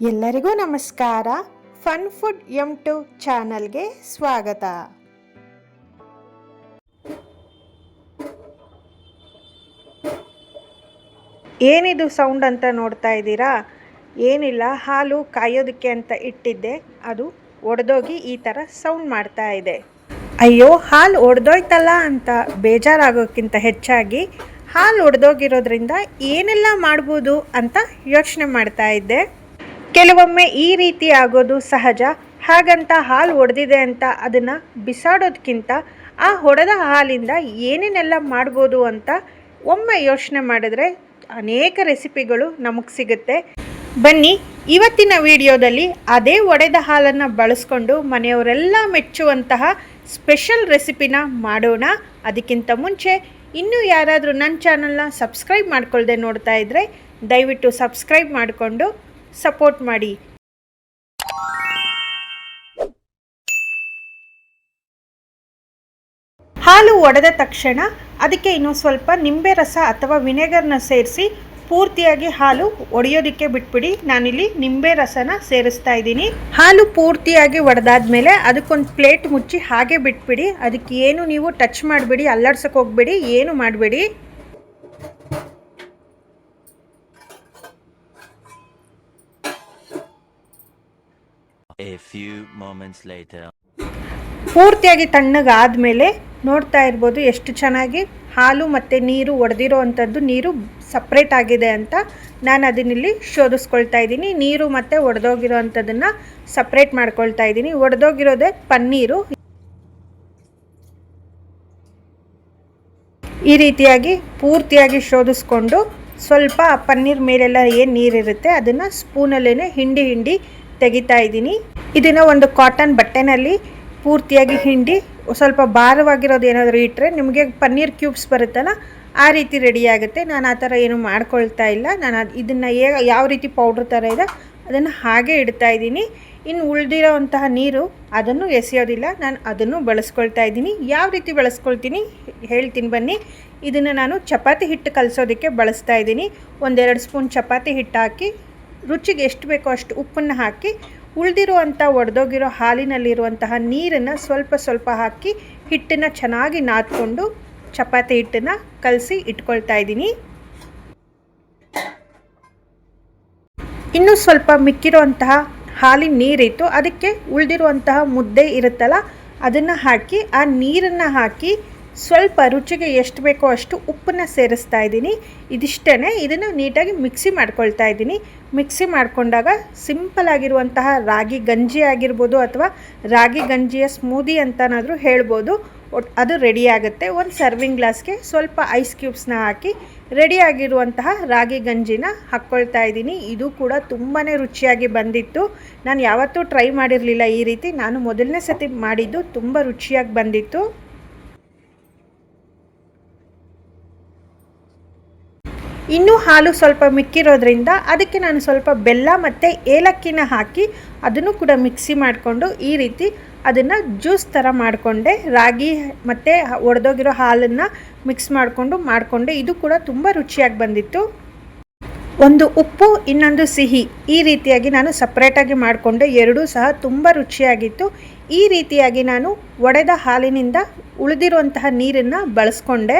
ಎಲ್ಲರಿಗೂ ನಮಸ್ಕಾರ. Fun food M2 ಚಾನಲ್ಗೆ ಸ್ವಾಗತ. ಏನಿದು ಸೌಂಡ್ ಅಂತ ನೋಡ್ತಾ ಇದ್ದೀರಾ? ಏನಿಲ್ಲ, ಹಾಲು ಕಾಯೋದಕ್ಕೆ ಅಂತ ಇಟ್ಟಿದ್ದೆ, ಅದು ಒಡೆದೋಗಿ ಈ ಥರ ಸೌಂಡ್ ಮಾಡ್ತಾ ಇದೆ. ಅಯ್ಯೋ, ಹಾಲು ಒಡೆದೋಯ್ತಲ್ಲ ಅಂತ ಬೇಜಾರಾಗೋಕ್ಕಿಂತ ಹೆಚ್ಚಾಗಿ ಹಾಲು ಒಡೆದೋಗಿರೋದ್ರಿಂದ ಏನೆಲ್ಲ ಮಾಡ್ಬೋದು ಅಂತ ಯೋಚನೆ ಮಾಡ್ತಾ ಇದ್ದೆ. ಕೆಲವೊಮ್ಮೆ ಈ ರೀತಿ ಆಗೋದು ಸಹಜ. ಹಾಗಂತ ಹಾಲು ಒಡೆದಿದೆ ಅಂತ ಅದನ್ನು ಬಿಸಾಡೋದಕ್ಕಿಂತ ಆ ಒಡೆದ ಹಾಲಿಂದ ಏನೇನೆಲ್ಲ ಮಾಡ್ಬೋದು ಅಂತ ಒಮ್ಮೆ ಯೋಚನೆ ಮಾಡಿದ್ರೆ ಅನೇಕ ರೆಸಿಪಿಗಳು ನಮಗೆ ಸಿಗುತ್ತೆ. ಬನ್ನಿ, ಇವತ್ತಿನ ವಿಡಿಯೋದಲ್ಲಿ ಅದೇ ಒಡೆದ ಹಾಲನ್ನು ಬಳಸ್ಕೊಂಡು ಮನೆಯವರೆಲ್ಲ ಮೆಚ್ಚುವಂತಹ ಸ್ಪೆಷಲ್ ರೆಸಿಪಿನ ಮಾಡೋಣ. ಅದಕ್ಕಿಂತ ಮುಂಚೆ ಇನ್ನೂ ಯಾರಾದರೂ ನನ್ನ ಚಾನಲ್ನ ಸಬ್ಸ್ಕ್ರೈಬ್ ಮಾಡ್ಕೊಳ್ದೆ ನೋಡ್ತಾ ಇದ್ದರೆ ದಯವಿಟ್ಟು ಸಬ್ಸ್ಕ್ರೈಬ್ ಮಾಡಿಕೊಂಡು ಸಪೋರ್ಟ್ ಮಾಡಿ. ಹಾಲು ಒಡೆದ ತಕ್ಷಣ ಅದಕ್ಕೆ ಇನ್ನೂ ಸ್ವಲ್ಪ ನಿಂಬೆ ರಸ ಅಥವಾ ವಿನೆಗರ್ನ ಸೇರಿಸಿ ಪೂರ್ತಿಯಾಗಿ ಹಾಲು ಒಡೆಯೋದಕ್ಕೆ ಬಿಟ್ಬಿಡಿ. ನಾನಿಲ್ಲಿ ನಿಂಬೆ ರಸನ ಸೇರಿಸ್ತಾ ಇದ್ದೀನಿ. ಹಾಲು ಪೂರ್ತಿಯಾಗಿ ಒಡೆದಾದ್ಮೇಲೆ ಅದಕ್ಕೊಂದು ಪ್ಲೇಟ್ ಮುಚ್ಚಿ ಹಾಗೆ ಬಿಟ್ಬಿಡಿ. ಅದಕ್ಕೆ ಏನು ನೀವು ಟಚ್ ಮಾಡಬೇಡಿ, ಅಲ್ಲಾಡ್ಸಕ್ಕೆ ಹೋಗಬೇಡಿ, ಏನು ಮಾಡಬೇಡಿ. A few moments later. ಪೂರ್ತಿಯಾಗಿ ತಣ್ಣಗಾದ್ಮೇಲೆ ನೋಡ್ತಾ ಇರ್ಬೋದು ಎಷ್ಟು ಚೆನ್ನಾಗಿ ಹಾಲು ಮತ್ತು ನೀರು ಒಡೆದಿರೋ ಅಂಥದ್ದು ನೀರು ಸಪ್ರೇಟ್ ಆಗಿದೆ ಅಂತ. ನಾನು ಅದನ್ನಿಲ್ಲಿ ಶೋಧಿಸ್ಕೊಳ್ತಾ ಇದ್ದೀನಿ. ನೀರು ಮತ್ತು ಒಡೆದೋಗಿರೋ ಅಂಥದ್ದನ್ನು ಸಪ್ರೇಟ್ ಮಾಡ್ಕೊಳ್ತಾ ಇದ್ದೀನಿ. ಒಡೆದೋಗಿರೋದೇ ಪನ್ನೀರು. ಈ ರೀತಿಯಾಗಿ ಪೂರ್ತಿಯಾಗಿ ಶೋಧಿಸ್ಕೊಂಡು ಸ್ವಲ್ಪ ಆ ಪನ್ನೀರ್ ಮೇಲೆಲ್ಲ ಏನು ನೀರಿರುತ್ತೆ ಅದನ್ನು ಸ್ಪೂನಲ್ಲೇ ಹಿಂಡಿ ತೆಗಿತಾ ಇದ್ದೀನಿ. ಇದನ್ನು ಒಂದು ಕಾಟನ್ ಬಟ್ಟೆನಲ್ಲಿ ಪೂರ್ತಿಯಾಗಿ ಹಿಂಡಿ ಸ್ವಲ್ಪ ಭಾರವಾಗಿರೋದು ಏನಾದರೂ ಇಟ್ಟರೆ ನಿಮಗೆ ಪನ್ನೀರ್ ಕ್ಯೂಬ್ಸ್ ಬರುತ್ತಲ್ಲ ಆ ರೀತಿ ರೆಡಿ ಆಗುತ್ತೆ. ನಾನು ಆ ಥರ ಏನು ಮಾಡ್ಕೊಳ್ತಾ ಇಲ್ಲ. ನಾನು ಇದನ್ನು ಯಾವ ರೀತಿ ಪೌಡ್ರ್ ಥರ ಇದೆ ಅದನ್ನು ಹಾಗೆ ಇಡ್ತಾ ಇದ್ದೀನಿ. ಇನ್ನು ಉಳಿದಿರೋವಂತಹ ನೀರು ಅದನ್ನು ಎಸೆಯೋದಿಲ್ಲ, ನಾನು ಅದನ್ನು ಬಳಸ್ಕೊಳ್ತಾ ಇದ್ದೀನಿ. ಯಾವ ರೀತಿ ಬಳಸ್ಕೊಳ್ತೀನಿ ಹೇಳ್ತೀನಿ ಬನ್ನಿ. ಇದನ್ನು ನಾನು ಚಪಾತಿ ಹಿಟ್ಟು ಕಲಸೋದಕ್ಕೆ ಬಳಸ್ತಾ ಇದ್ದೀನಿ. 1-2 ಸ್ಪೂನ್ ಚಪಾತಿ ಹಿಟ್ಟು ಹಾಕಿ ರುಚಿಗೆ ಎಷ್ಟು ಬೇಕೋ ಅಷ್ಟು ಉಪ್ಪನ್ನು ಹಾಕಿ ಉಳಿದಿರುವಂಥ ಒಡೆದೋಗಿರೋ ಹಾಲಿನಲ್ಲಿರುವಂತಹ ನೀರನ್ನು ಸ್ವಲ್ಪ ಹಾಕಿ ಹಿಟ್ಟನ್ನು ಚೆನ್ನಾಗಿ ನಾದ್ಕೊಂಡು ಚಪಾತಿ ಹಿಟ್ಟನ್ನು ಕಲಸಿ ಇಟ್ಕೊಳ್ತಾ ಇದ್ದೀನಿ. ಇನ್ನೂ ಸ್ವಲ್ಪ ಮಿಕ್ಕಿರುವಂತಹ ಹಾಲಿನ ನೀರಿತ್ತು, ಅದಕ್ಕೆ ಉಳಿದಿರುವಂತಹ ಮುದ್ದೆ ಇರುತ್ತಲ್ಲ ಅದನ್ನು ಹಾಕಿ ಆ ನೀರನ್ನು ಹಾಕಿ ಸ್ವಲ್ಪ ರುಚಿಗೆ ಎಷ್ಟು ಬೇಕೋ ಅಷ್ಟು ಉಪ್ಪನ್ನು ಸೇರಿಸ್ತಾ ಇದ್ದೀನಿ. ಇದಿಷ್ಟೇ. ಇದನ್ನು ನೀಟಾಗಿ ಮಿಕ್ಸಿ ಮಾಡ್ಕೊಳ್ತಾ ಇದ್ದೀನಿ. ಮಿಕ್ಸಿ ಮಾಡಿಕೊಂಡಾಗ ಸಿಂಪಲ್ ಆಗಿರುವಂತಹ ರಾಗಿ ಗಂಜಿ ಆಗಿರ್ಬೋದು ಅಥವಾ ರಾಗಿ ಗಂಜಿಯ ಸ್ಮೂದಿ ಅಂತನಾದರೂ ಹೇಳ್ಬೋದು, ಅದು ರೆಡಿ ಆಗುತ್ತೆ. ಒಂದು ಸರ್ವಿಂಗ್ ಗ್ಲಾಸ್ಗೆ ಸ್ವಲ್ಪ ಐಸ್ ಕ್ಯೂಬ್ಸ್ನ ಹಾಕಿ ರೆಡಿಯಾಗಿರುವಂತಹ ರಾಗಿ ಗಂಜಿನ ಹಾಕ್ಕೊಳ್ತಾ ಇದ್ದೀನಿ. ಇದು ಕೂಡ ತುಂಬಾ ರುಚಿಯಾಗಿ ಬಂದಿತ್ತು. ನಾನು ಯಾವತ್ತೂ ಟ್ರೈ ಮಾಡಿರಲಿಲ್ಲ ಈ ರೀತಿ. ನಾನು ಮೊದಲನೇ ಸತಿ ಮಾಡಿದ್ದು, ತುಂಬ ರುಚಿಯಾಗಿ ಬಂದಿತ್ತು. ಇನ್ನೂ ಹಾಲು ಸ್ವಲ್ಪ ಮಿಕ್ಕಿರೋದ್ರಿಂದ ಅದಕ್ಕೆ ನಾನು ಸ್ವಲ್ಪ ಬೆಲ್ಲ ಮತ್ತು ಏಲಕ್ಕಿನ ಹಾಕಿ ಅದನ್ನು ಕೂಡ ಮಿಕ್ಸಿ ಮಾಡಿಕೊಂಡು ಈ ರೀತಿ ಅದನ್ನು ಜ್ಯೂಸ್ ಥರ ಮಾಡಿಕೊಂಡೆ. ರಾಗಿ ಮತ್ತು ಒಡೆದೋಗಿರೋ ಹಾಲನ್ನು ಮಿಕ್ಸ್ ಮಾಡಿಕೊಂಡೆ. ಇದು ಕೂಡ ತುಂಬ ರುಚಿಯಾಗಿ ಬಂದಿತ್ತು. ಒಂದು ಉಪ್ಪು, ಇನ್ನೊಂದು ಸಿಹಿ, ಈ ರೀತಿಯಾಗಿ ನಾನು ಸಪ್ರೇಟಾಗಿ ಮಾಡಿಕೊಂಡೆ. ಎರಡೂ ಸಹ ತುಂಬ ರುಚಿಯಾಗಿತ್ತು. ಈ ರೀತಿಯಾಗಿ ನಾನು ಒಡೆದ ಹಾಲಿನಿಂದ ಉಳಿದಿರುವಂತಹ ನೀರನ್ನು ಬಳಸ್ಕೊಂಡೆ.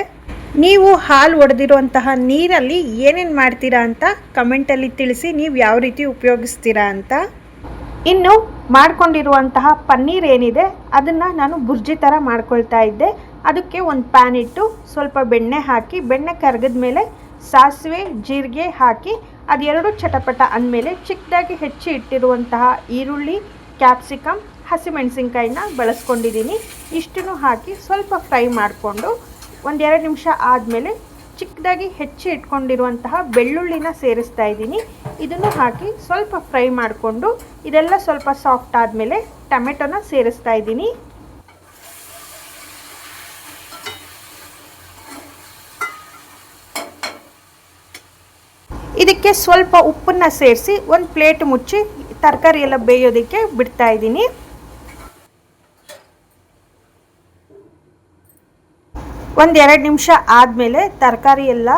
ನೀವು ಹಾಲು ಒಡೆದಿರುವಂತಹ ನೀರಲ್ಲಿ ಏನೇನು ಮಾಡ್ತೀರಾ ಅಂತ ಕಮೆಂಟಲ್ಲಿ ತಿಳಿಸಿ, ನೀವು ಯಾವ ರೀತಿ ಉಪಯೋಗಿಸ್ತೀರಾ ಅಂತ. ಇನ್ನು ಮಾಡ್ಕೊಂಡಿರುವಂತಹ ಪನ್ನೀರ್ ಏನಿದೆ ಅದನ್ನು ನಾನು ಬುರ್ಜಿ ಥರ ಮಾಡ್ಕೊಳ್ತಾ ಇದ್ದೆ. ಅದಕ್ಕೆ ಒಂದು ಪ್ಯಾನ್ ಇಟ್ಟು ಸ್ವಲ್ಪ ಬೆಣ್ಣೆ ಹಾಕಿ, ಬೆಣ್ಣೆ ಕರಗಿದ ಮೇಲೆ ಸಾಸಿವೆ ಜೀರಿಗೆ ಹಾಕಿ ಅದೆರಡು ಚಟಪಟ ಅಂದಮೇಲೆ ಚಿಕ್ಕದಾಗಿ ಹೆಚ್ಚಿ ಇಟ್ಟಿರುವಂತಹ ಈರುಳ್ಳಿ, ಕ್ಯಾಪ್ಸಿಕಮ್, ಹಸಿಮೆಣಸಿನ್ಕಾಯಿನ ಬಳಸ್ಕೊಂಡಿದ್ದೀನಿ. ಇಷ್ಟನ್ನು ಹಾಕಿ ಸ್ವಲ್ಪ ಫ್ರೈ ಮಾಡಿಕೊಂಡು 1-2 ನಿಮಿಷ ಆದಮೇಲೆ ಚಿಕ್ಕದಾಗಿ ಹೆಚ್ಚಿ ಇಟ್ಕೊಂಡಿರುವಂತಹ ಬೆಳ್ಳುಳ್ಳಿನ ಸೇರಿಸ್ತಾ ಇದ್ದೀನಿ. ಇದನ್ನು ಹಾಕಿ ಸ್ವಲ್ಪ ಫ್ರೈ ಮಾಡಿಕೊಂಡು ಇದೆಲ್ಲ ಸ್ವಲ್ಪ ಸಾಫ್ಟ್ ಆದಮೇಲೆ ಟೊಮೆಟೊನ ಸೇರಿಸ್ತಾ ಇದ್ದೀನಿ. ಇದಕ್ಕೆ ಸ್ವಲ್ಪ ಉಪ್ಪನ್ನು ಸೇರಿಸಿ ಒಂದು ಪ್ಲೇಟ್ ಮುಚ್ಚಿ ತರಕಾರಿ ಎಲ್ಲ ಬೇಯೋದಕ್ಕೆ ಬಿಡ್ತಾ ಇದ್ದೀನಿ. 1-2 ನಿಮಿಷ ಆದಮೇಲೆ ತರಕಾರಿ ಎಲ್ಲ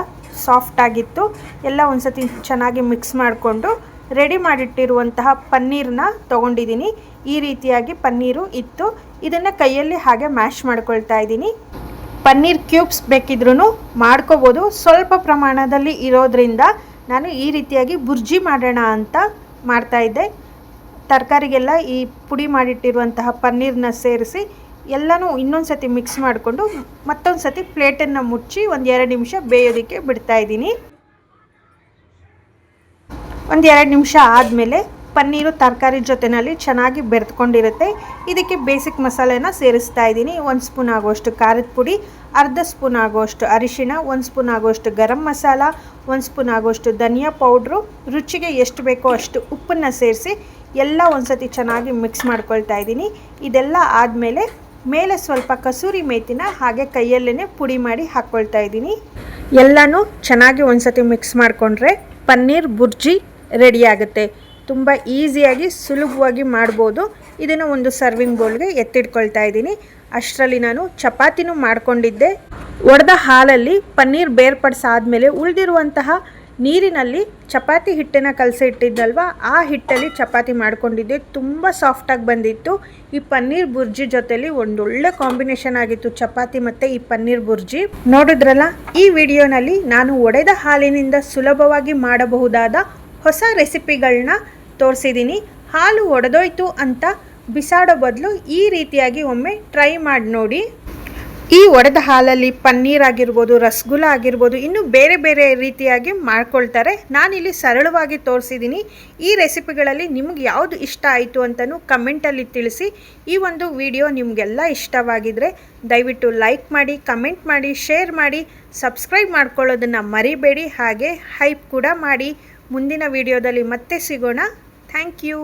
ಸಾಫ್ಟ್ ಆಗಿತ್ತು. ಎಲ್ಲ ಒಂದು ಸತಿ ಚೆನ್ನಾಗಿ ಮಿಕ್ಸ್ ಮಾಡಿಕೊಂಡು ರೆಡಿ ಮಾಡಿಟ್ಟಿರುವಂತಹ ಪನ್ನೀರನ್ನ ತೊಗೊಂಡಿದ್ದೀನಿ. ಈ ರೀತಿಯಾಗಿ ಪನ್ನೀರು ಇತ್ತು. ಇದನ್ನು ಕೈಯಲ್ಲಿ ಹಾಗೆ ಮ್ಯಾಶ್ ಮಾಡ್ಕೊಳ್ತಾ ಇದ್ದೀನಿ. ಪನ್ನೀರ್ ಕ್ಯೂಬ್ಸ್ ಬೇಕಿದ್ರೂ ಮಾಡ್ಕೋಬೋದು. ಸ್ವಲ್ಪ ಪ್ರಮಾಣದಲ್ಲಿ ಇರೋದ್ರಿಂದ ನಾನು ಈ ರೀತಿಯಾಗಿ ಬುರ್ಜಿ ಮಾಡೋಣ ಅಂತ ಮಾಡ್ತಾಯಿದ್ದೆ. ತರಕಾರಿಗೆಲ್ಲ ಈ ಪುಡಿ ಮಾಡಿಟ್ಟಿರುವಂತಹ ಪನ್ನೀರನ್ನ ಸೇರಿಸಿ ಎಲ್ಲನೂ ಇನ್ನೊಂದು ಸತಿ ಮಿಕ್ಸ್ ಮಾಡಿಕೊಂಡು ಮತ್ತೊಂದು ಸತಿ ಪ್ಲೇಟನ್ನು ಮುಚ್ಚಿ ಒಂದು 2 ನಿಮಿಷ ಬೇಯೋದಕ್ಕೆ ಬಿಡ್ತಾಯಿದ್ದೀನಿ. ಒಂದು 2 ನಿಮಿಷ ಆದಮೇಲೆ ಪನ್ನೀರು ತರಕಾರಿ ಜೊತೆಯಲ್ಲಿ ಚೆನ್ನಾಗಿ ಬೆರೆತ್ಕೊಂಡಿರುತ್ತೆ. ಇದಕ್ಕೆ ಬೇಸಿಕ್ ಮಸಾಲೆನ ಸೇರಿಸ್ತಾ ಇದ್ದೀನಿ. 1 ಸ್ಪೂನ್ ಆಗುವಷ್ಟು ಖಾರದ ಪುಡಿ, ಅರ್ಧ ಸ್ಪೂನ್ ಆಗುವಷ್ಟು ಅರಿಶಿಣ, 1 ಸ್ಪೂನ್ ಆಗುವಷ್ಟು ಗರಂ ಮಸಾಲ, 1 ಸ್ಪೂನ್ ಆಗುವಷ್ಟು ಧನಿಯಾ ಪೌಡ್ರು, ರುಚಿಗೆ ಎಷ್ಟು ಬೇಕೋ ಅಷ್ಟು ಉಪ್ಪನ್ನು ಸೇರಿಸಿ ಎಲ್ಲ ಒಂದು ಸತಿ ಚೆನ್ನಾಗಿ ಮಿಕ್ಸ್ ಮಾಡ್ಕೊಳ್ತಾ ಇದ್ದೀನಿ. ಇದೆಲ್ಲ ಆದಮೇಲೆ ಮೇಲೆ ಸ್ವಲ್ಪ ಕಸೂರಿ ಮೇಥಿನ ಹಾಗೆ ಕೈಯಲ್ಲೇ ಪುಡಿ ಮಾಡಿ ಹಾಕ್ಕೊಳ್ತಾ ಇದ್ದೀನಿ. ಎಲ್ಲನೂ ಚೆನ್ನಾಗಿ ಒಂದು ಸತಿ ಮಿಕ್ಸ್ ಮಾಡಿಕೊಂಡ್ರೆ ಪನ್ನೀರ್ ಬುರ್ಜಿ ರೆಡಿ ಆಗುತ್ತೆ. ತುಂಬ ಈಸಿಯಾಗಿ ಸುಲಭವಾಗಿ ಮಾಡ್ಬೋದು. ಇದನ್ನು ಒಂದು ಸರ್ವಿಂಗ್ ಬೌಲ್ಗೆ ಎತ್ತಿಟ್ಕೊಳ್ತಾ ಇದ್ದೀನಿ. ಅಷ್ಟರಲ್ಲಿ ನಾನು ಚಪಾತಿನೂ ಮಾಡ್ಕೊಂಡಿದ್ದೆ. ಒಡೆದ ಹಾಲಲ್ಲಿ ಪನ್ನೀರ್ ಬೇರ್ಪಡಿಸಾದ್ಮೇಲೆ ಉಳಿದಿರುವಂತಹ ನೀರಿನಲ್ಲಿ ಚಪಾತಿ ಹಿಟ್ಟನ್ನು ಕಲಸಿ ಇಟ್ಟಿದ್ದಲ್ವ, ಆ ಹಿಟ್ಟಲ್ಲಿ ಚಪಾತಿ ಮಾಡ್ಕೊಂಡಿದ್ದೆ. ತುಂಬ ಸಾಫ್ಟಾಗಿ ಬಂದಿತ್ತು. ಈ ಪನ್ನೀರ್ ಬುರ್ಜಿ ಜೊತೆಲಿ ಒಂದೊಳ್ಳೆ ಕಾಂಬಿನೇಷನ್ ಆಗಿತ್ತು, ಚಪಾತಿ ಮತ್ತು ಈ ಪನ್ನೀರ್ ಬುರ್ಜಿ. ನೋಡಿದ್ರಲ್ಲ, ಈ ವಿಡಿಯೋನಲ್ಲಿ ನಾನು ಒಡೆದ ಹಾಲಿನಿಂದ ಸುಲಭವಾಗಿ ಮಾಡಬಹುದಾದ ಹೊಸ ರೆಸಿಪಿಗಳನ್ನ ತೋರಿಸಿದ್ದೀನಿ. ಹಾಲು ಒಡೆದೋಯ್ತು ಅಂತ ಬಿಸಾಡೋ ಬದಲು ಈ ರೀತಿಯಾಗಿ ಒಮ್ಮೆ ಟ್ರೈ ಮಾಡಿ ನೋಡಿ. ಈ ಒಡೆದ ಹಾಲಲ್ಲಿ ಪನ್ನೀರ್ ಆಗಿರ್ಬೋದು, ರಸಗುಲ್ಲ ಆಗಿರ್ಬೋದು, ಇನ್ನೂ ಬೇರೆ ಬೇರೆ ರೀತಿಯಾಗಿ ಮಾಡ್ಕೊಳ್ತಾರೆ. ನಾನಿಲ್ಲಿ ಸರಳವಾಗಿ ತೋರಿಸಿದ್ದೀನಿ. ಈ ರೆಸಿಪಿಗಳಲ್ಲಿ ನಿಮ್ಗೆ ಯಾವುದು ಇಷ್ಟ ಆಯಿತು ಅಂತಲೂ ಕಮೆಂಟಲ್ಲಿ ತಿಳಿಸಿ. ಈ ಒಂದು ವಿಡಿಯೋ ನಿಮಗೆಲ್ಲ ಇಷ್ಟವಾಗಿದ್ದರೆ ದಯವಿಟ್ಟು ಲೈಕ್ ಮಾಡಿ, ಕಮೆಂಟ್ ಮಾಡಿ, ಶೇರ್ ಮಾಡಿ, ಸಬ್ಸ್ಕ್ರೈಬ್ ಮಾಡ್ಕೊಳ್ಳೋದನ್ನು ಮರಿಬೇಡಿ. ಹಾಗೆ ಹೈಪ್ ಕೂಡ ಮಾಡಿ. ಮುಂದಿನ ವಿಡಿಯೋದಲ್ಲಿ ಮತ್ತೆ ಸಿಗೋಣ. Thank you.